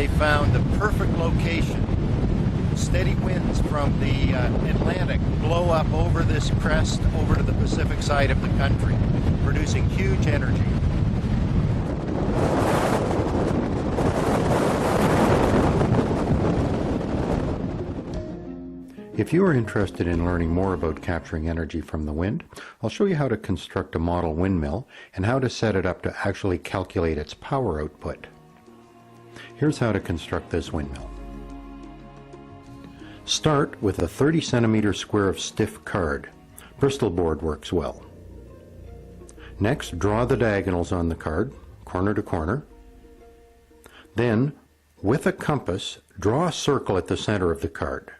they found the perfect location. Steady winds from the Atlantic blow up over this crest over to the Pacific side of the country, producing huge energy. If you are interested in learning more about capturing energy from the wind, I'll show you how to construct a model windmill and how to set it up to actually calculate its power output. Here's how to construct this windmill. Start with a 30 centimeter square of stiff card. Bristol board works well. Next, draw the diagonals on the card, corner to corner. Then, with a compass, draw a circle at the center of the card.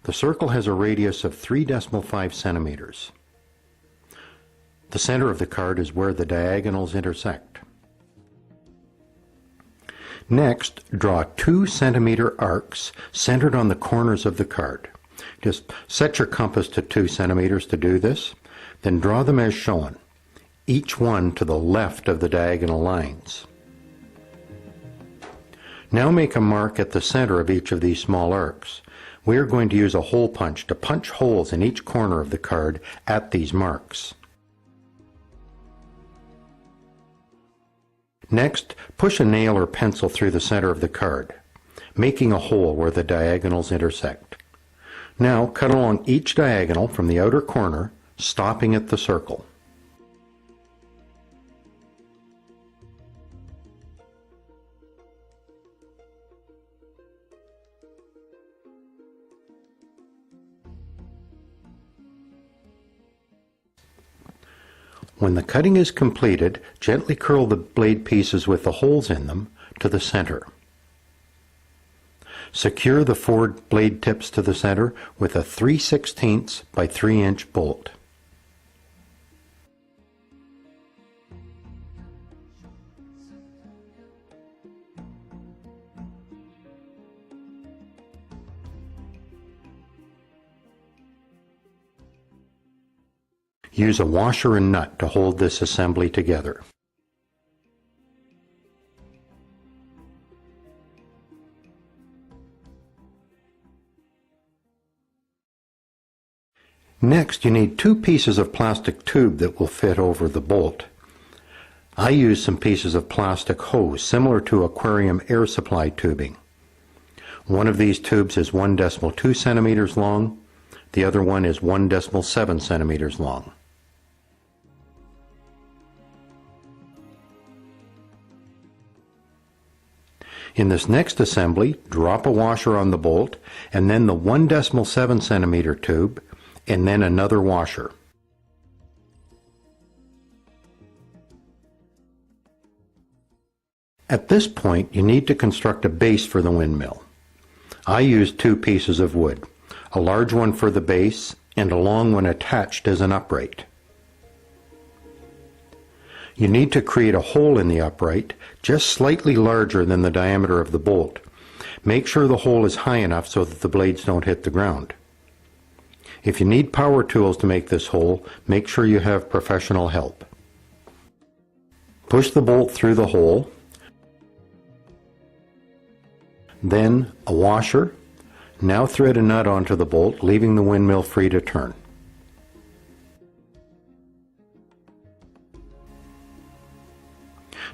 The circle has a radius of 3.5 centimeters. The center of the card is where the diagonals intersect. Next, draw 2 centimeter arcs centered on the corners of the card. Just set your compass to 2 centimeters to do this, then draw them as shown, each one to the left of the diagonal lines. Now make a mark at the center of each of these small arcs. We are going to use a hole punch to punch holes in each corner of the card at these marks. Next, push a nail or pencil through the center of the card, making a hole where the diagonals intersect. Now cut along each diagonal from the outer corner, stopping at the circle. When the cutting is completed, gently curl the blade pieces with the holes in them to the center. Secure the 4 blade tips to the center with a 3/16 by 3 inch bolt. Use a washer and nut to hold this assembly together. Next, you need 2 pieces of plastic tube that will fit over the bolt. I use some pieces of plastic hose similar to aquarium air supply tubing. One of these tubes is 1.2 centimeters long, the other one is 1.7 centimeters long. In this next assembly, drop a washer on the bolt, and then the 1.7 centimeter tube, and then another washer. At this point, you need to construct a base for the windmill. I used 2 pieces of wood, a large one for the base and a long one attached as an upright. You need to create a hole in the upright, just slightly larger than the diameter of the bolt. Make sure the hole is high enough so that the blades don't hit the ground. If you need power tools to make this hole, make sure you have professional help. Push the bolt through the hole, then a washer. Now thread a nut onto the bolt, leaving the windmill free to turn.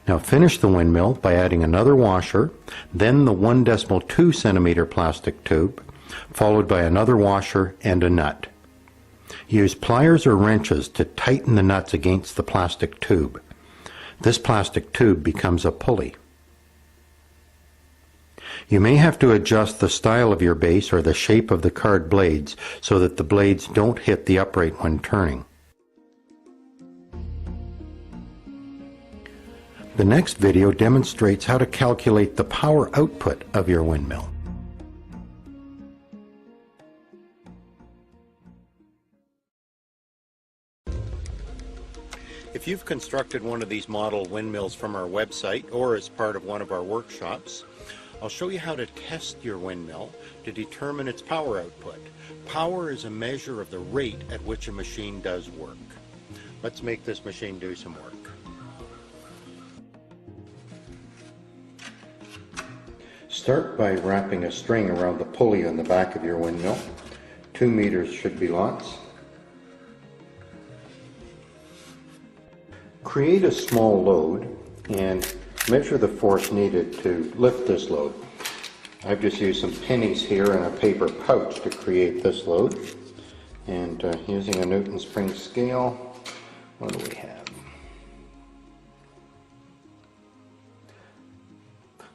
Now finish the windmill by adding another washer, then the 1.2 centimeter plastic tube, followed by another washer and a nut. Use pliers or wrenches to tighten the nuts against the plastic tube. This plastic tube becomes a pulley. You may have to adjust the style of your base or the shape of the card blades so that the blades don't hit the upright when turning. The next video demonstrates how to calculate the power output of your windmill. If you've constructed one of these model windmills from our website or as part of one of our workshops, I'll show you how to test your windmill to determine its power output. Power is a measure of the rate at which a machine does work. Let's make this machine do some work. Start by wrapping a string around the pulley on the back of your windmill. 2 meters should be lots. Create a small load and measure the force needed to lift this load. I've just used some pennies here and a paper pouch to create this load. And using a Newton spring scale, what do we have?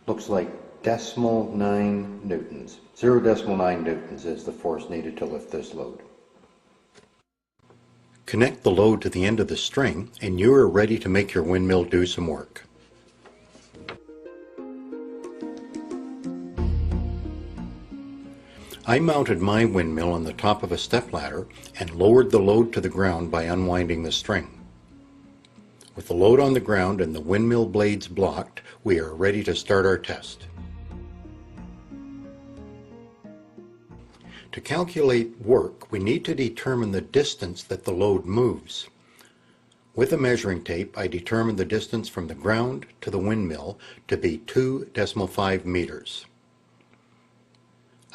Looks like 0.9 newtons. 0.9 newtons is the force needed to lift this load. Connect the load to the end of the string and you are ready to make your windmill do some work. I mounted my windmill on the top of a stepladder and lowered the load to the ground by unwinding the string. With the load on the ground and the windmill blades blocked, we are ready to start our test. To calculate work, we need to determine the distance that the load moves. With a measuring tape, I determined the distance from the ground to the windmill to be 2.5 meters.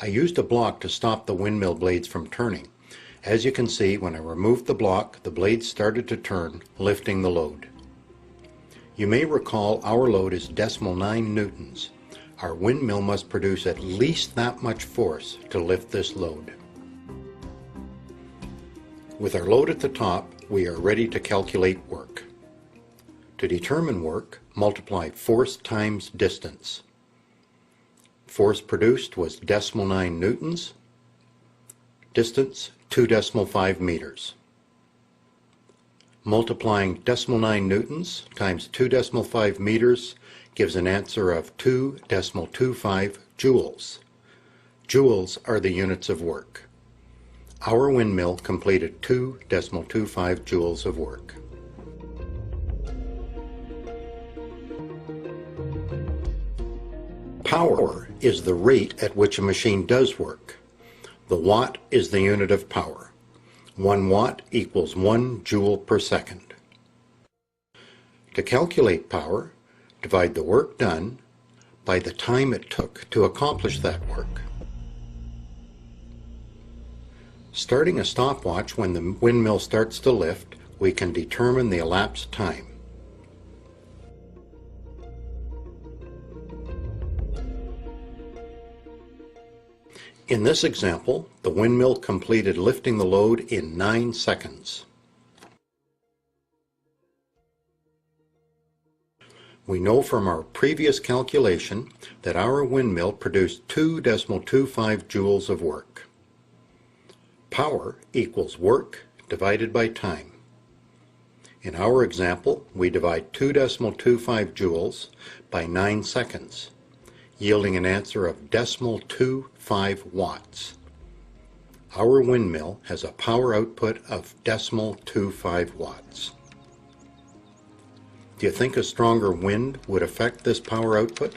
I used a block to stop the windmill blades from turning. As you can see, when I removed the block, the blades started to turn, lifting the load. You may recall our load is 0.9 newtons. Our windmill must produce at least that much force to lift this load. With our load at the top, we are ready to calculate work. To determine work, multiply force times distance. Force produced was 0.9 newtons. Distance, 2.5 meters. Multiplying 0.9 newtons times 2.5 meters gives an answer of 2.25 joules. Joules are the units of work. Our windmill completed 2.25 joules of work. Power is the rate at which a machine does work. The watt is the unit of power. 1 watt equals 1 joule per second. To calculate power, divide the work done by the time it took to accomplish that work. Starting a stopwatch when the windmill starts to lift, we can determine the elapsed time. In this example, the windmill completed lifting the load in 9 seconds. We know from our previous calculation that our windmill produced 2.25 joules of work. Power equals work divided by time. In our example, we divide 2.25 joules by 9 seconds, yielding an answer of 0.25 watts. Our windmill has a power output of 0.25 watts. Do you think a stronger wind would affect this power output?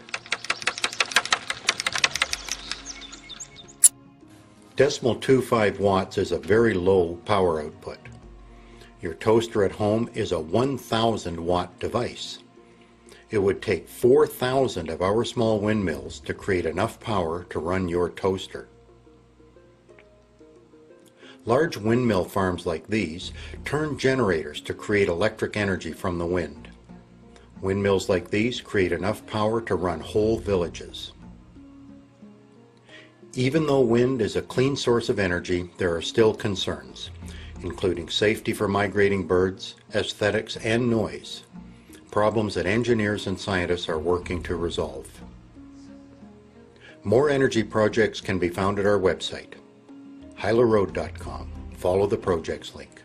0.25 watts is a very low power output. Your toaster at home is a 1,000 watt device. It would take 4,000 of our small windmills to create enough power to run your toaster. Large windmill farms like these turn generators to create electric energy from the wind. Windmills like these create enough power to run whole villages. Even though wind is a clean source of energy, there are still concerns, including safety for migrating birds, aesthetics, and noise. Problems that engineers and scientists are working to resolve. More energy projects can be found at our website, hylaroad.com. Follow the projects link.